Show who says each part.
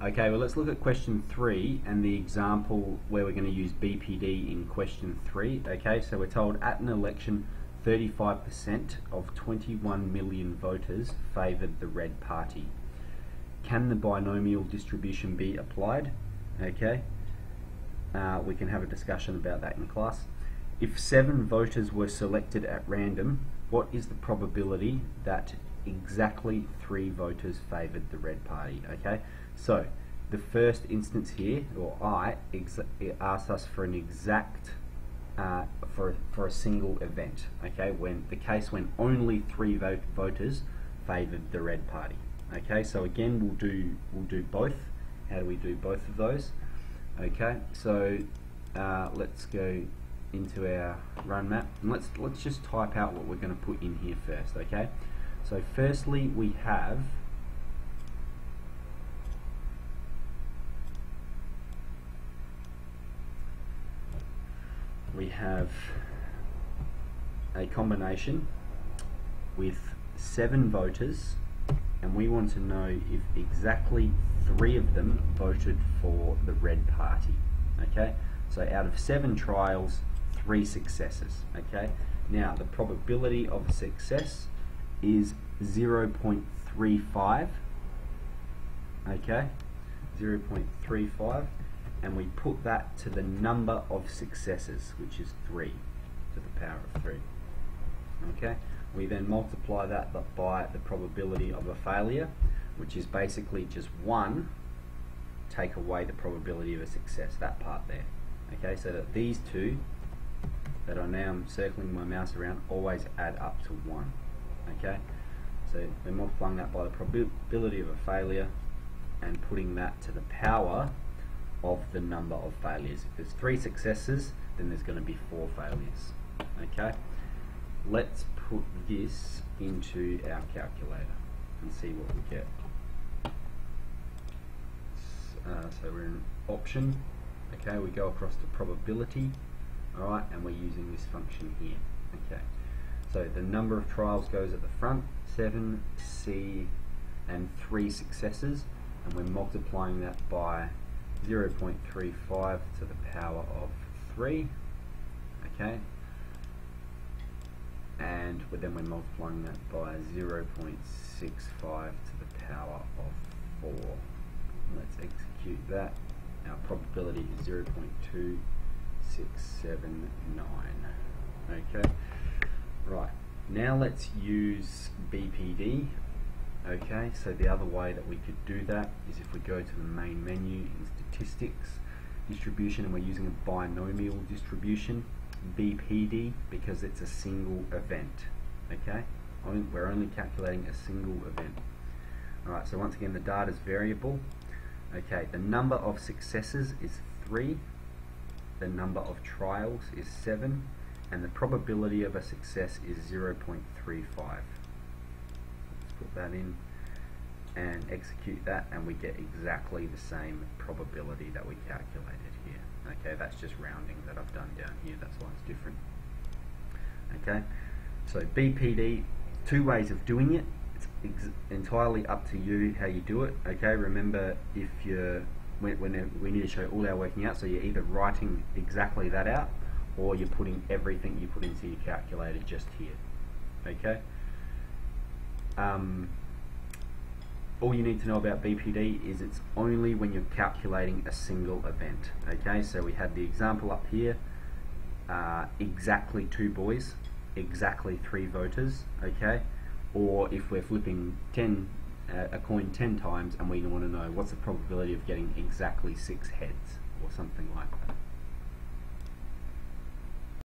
Speaker 1: Okay, well let's look at question 3 and the example where we're going to use BPD in question 3. Okay, so we're told at an election 35% of 21 million voters favoured the red party. Can the binomial distribution be applied? Okay, we can have a discussion about that in class. If 7 voters were selected at random, what is the probability that exactly 3 voters favoured the red party? Okay, so the first instance here, or it asks us for an exact for a single event. Okay, when the case when only 3 voters favoured the red party. Okay, so again we'll do both. How do we do both of those? Okay, so let's go into our run map and let's just type out what we're going to put in here first. Okay, so firstly we have a combination with 7 voters, and we want to know if exactly 3 of them voted for the red party. Okay, so out of 7 trials, 3 successes. Okay, now the probability of a success is 0.35. okay, 0.35, and we put that to the number of successes, which is 3 to the power of 3. Okay, we then multiply that by the probability of a failure, which is basically just 1 take away the probability of a success, that part there. Okay, so that these two that I now am circling my mouse around always add up to 1. Okay, so we're multiplying that by the probability of a failure and putting that to the power of the number of failures. If there's 3 successes, then there's going to be 4 failures. Okay, let's put this into our calculator and see what we get. So we're in option. Okay, we go across to probability. Alright, and we're using this function here. Okay, so the number of trials goes at the front, 7, C, and 3 successes, and we're multiplying that by 0.35 to the power of 3. Okay, and then we're multiplying that by 0.65 to the power of 4. Let's execute that. Our probability is 0.2679. Okay, right, now let's use BPD. Okay, so the other way that we could do that is if we go to the main menu in statistics, distribution, and we're using a binomial distribution, BPD, because it's a single event. Okay, we're only calculating a single event. Alright, so once again the data is variable. Okay, the number of successes is 3, the number of trials is 7, and the probability of a success is 0.35. Let's put that in and execute that, and we get exactly the same probability that we calculated here. Okay, that's just rounding that I've done down here, that's why it's different. Okay, so BPD, 2 ways of doing it. It's entirely up to you how you do it. Okay, remember, if you're when we need to show all our working out, so you're either writing exactly that out or you're putting everything you put into your calculator just here. Okay, all you need to know about BPD is it's only when you're calculating a single event. Okay, so we had the example up here, exactly 2 boys, exactly 3 voters. Okay, or if we're flipping a coin 10 times and we want to know what's the probability of getting exactly 6 heads or something like that.